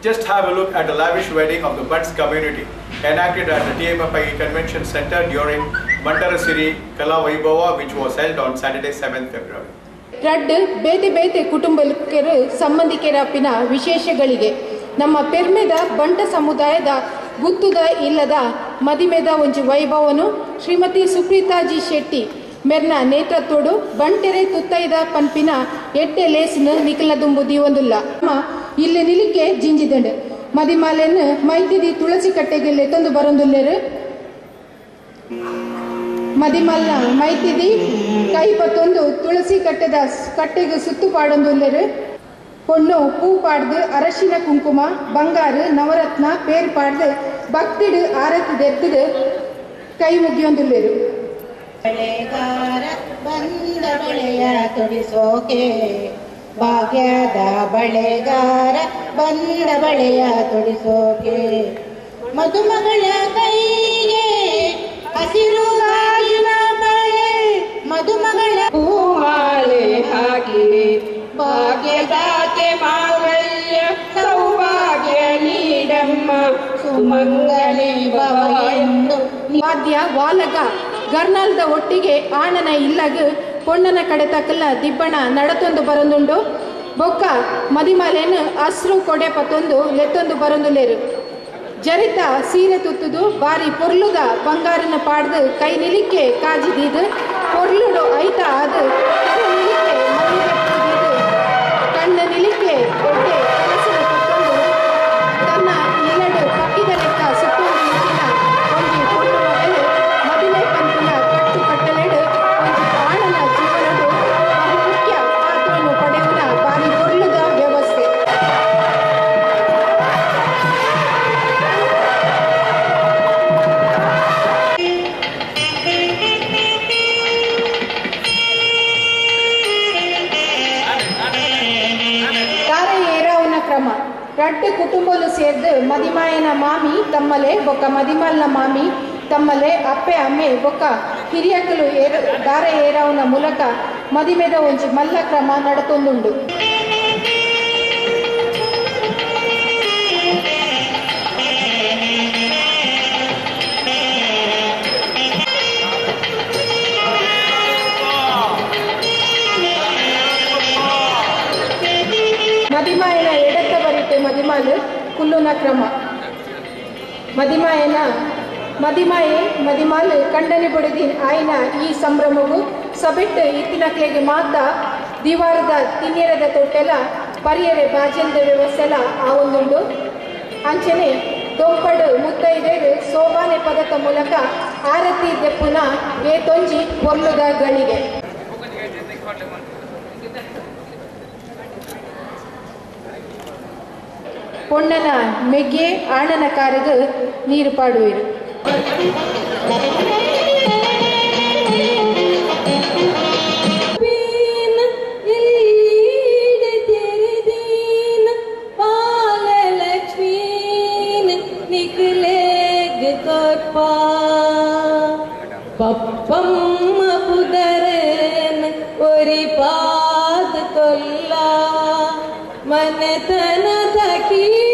Just have a look at the lavish wedding of the Butts community enacted at the TMFI Convention Center during Mantarasiri Kala Vaibhava, which was held on Saturday 7th February. ರಡ್ಡು ಬೇತೆ ಬೇತೆ ಕುಟುಂಬಕ್ಕರು ಸಂಬಂಧಿಕರಪ್ಪಿನ ವಿಶೇಷಗಳಿಗೆ ನಮ್ಮ ಪೆರ್ಮೆದ ಬಂಟ ಸಮುದಾಯದ ಗುತ್ತುದ ಇಲ್ಲದ ಮದಿಮೆದ ಒಂಜಿ ವೈಭವನು ಶ್ರೀಮತಿ ಸುಪ್ರೀತಾಜಿ ಶೆಟ್ಟಿ ಮೆರ್ನ ನೇತೃತ್ವಡು ಬಂಟೆರೆ ತುತ್ತೈದ ಪನ್ಪಿನ ಎಟ್ಟೆ ಲೇಸಿನ ನಿಖಲದುಂಬು ದೀವೊಂದುಲ್ಲ ಇಲ್ಲಿ ನಿಲಿಕೆ ಜಿಂಜಿದಂಡು ಮದಿಮಾಲೆಯನ್ನು ಮೈತಿದಿ ತುಳಸಿ ಕಟ್ಟೆಗೆಲ್ಲೆ ತಂದು ಬರೊಂದುಲ್ಲೆರು ಮದಿಮಲ್ನ ಮೈತಿದಿ ಕೈ ಪತ್ತೊಂದು ತುಳಸಿ ಕಟ್ಟೆಗೆ ಸುತ್ತು ಪಾಡೊಂದುಲ್ಲೆರು பொண்ணு பூ பாடுது அரசின குங்கும ಬಂಗಾರು ನವರತ್ನ பேர் பாடுது ಭಕ್ತಿಡು ಆರತಿ ದೆತ್ತದು ಕೈ ಮುಗಿಯೊಂದುಲ್ಲೆರು ಬಳೆಗಾರ ಬಂದ ಬಳೆಯ ತೊಡಿಸೋಕೆ ಭಾಗ್ಯದ ಬಳೆಗಾರ ಬಂದ ಬಳೆಯ ತೊಡಿಸೋಕೆ ಮದುಮಗಳ ಕೈಗೆ ಹಸಿರು ಗಾಜಿನ ಬಳೆ ಮದುಮಗಳ ಹೂಮಾಲೆ ಹಾಕಿ ಭಾಗ್ಯದಾತೆ ಮಾಂಗಲ್ಯ ಸೌಭಾಗ್ಯ ನೀಡಮ್ಮ ಸುಮಂಗಲಿ ಭವ ಎಂದು ವಾದ್ಯ ವಾಲಗ ಗರ್ನಾಲ್ದ ಒಟ್ಟಿಗೆ ಆಣನ ಇಲ್ಲಗ ಪೊಣ್ಣನ ಕಡೆ ತಕ್ಕಲ ದಿಬ್ಬಣ ನಡತೊಂದು ಬರೊಂದುಂಡು ಬೊಕ್ಕ ಮದಿಮಾಲೆಯನ್ನು ಹಸ್ರು ಕೊಡೆ ಪತ್ತೊಂದು ಲೆತ್ತೊಂದು ಬರೊಂದುಲ್ಲೇರು ಜರಿತ ಸೀರೆ ತುತ್ತುದು ಬಾರಿ ಪೊರ್ಲುದ ಬಂಗಾರನ ಪಾಡ್ದು ಕೈ ನಿಲಿಕೆ ಕಾಜಿದೀದು ಪೊರ್ಲುಡು ಐತ ಅದು ನಿಲಿಕೆ ಕಣ್ಣ ನಿಲಿಕೆ ಒಟ್ಟೆ ಕನಸಿನ ಪತ್ತೊಂದು ತನ್ನ ಇಲ್ಲಡು ಪಕ್ಕಿದ ಲೆಕ್ಕ ಸುತ್ತೊಂದು ನಿಂತಿನ ಒಂಜಿ ಪೊಣ್ಣು ಮಗಳು ಮದುವೆ ಪಂಪಿನ ಕಟ್ಟು ಕಟ್ಟಲೆಡು ಒಂಜಿ ಆಣನ ಜೀವನಡು ಬಹು ಮುಖ್ಯ ಪಾತ್ರವನ್ನು ಪಡೆಯುವ ಬಾರಿ ಪೊರ್ಲುದ ವ್ಯವಸ್ಥೆ ಕ್ರಮ ರಡ್ಡು ಕುಟುಂಬಲು ಸೇರ್ದು ಮದಿಮಾಯನ ಮಾಮಿ ತಮ್ಮಲೆ ಬೊಕ್ಕ ಮದಿಮಲ್ನ ಮಾಮಿ ತಮ್ಮಲೆ ಅಪ್ಪೆ ಅಮ್ಮೆ ಬೊಕ್ಕ ಹಿರಿಯಕಲು ದಾರ ಏರಾವನ ಮೂಲಕ ಮದಿಮೆದ ಒಂಜಿ ಮಲ್ಲ ಕ್ರಮ ನಡತೊಂದುಂಡು ಮದಿಮಾಯನ ಎಡತ್ತ ಬರಿತೆ ಮದಿಮಾಲು ಕುಲ್ಲುನ ಕ್ರಮ ಮದಿಮಾಯೆ ಕಂಡನೆ ಬಡಿದಿನ ಆಯ್ನ ಈ ಸಂಭ್ರಮವು ಸಬಿಟ್ಟು ಇತ್ತಿನಕ್ಲೆಗೆ ಮಾತ ದಿವಾರದ ತಿನ್ನಿರದ ತೊಟ್ಟೆಲ ಪರಿಯರೆ ಬಾಜೆಲ್ದ ವ್ಯವಸ್ಥೆಲ ಆವೊಂದುಂಡು ಅಂಚನೆ ದೊಂಪಡು ಮುತ್ತೈದೇರು ಸೋಬಾನೆ ಪದದ ಮೂಲಕ ಆರತಿ ದೆಪ್ಪುನ ಏತೊಂಜಿ ಪೊರ್ಲುದ ಗಳಿಗೆ பொண்ணன மெಗ್ಗೆ ಆಣನ ಕಾರಿಗೆ ನೀರು ಪಾಡುವಿರು ಪಪ್ಪಮ್ಮ ಪುದರನ ಒರಿ ಪಾದ ಕೊಲ್ಲ ಮನೆತನ ತಕಿ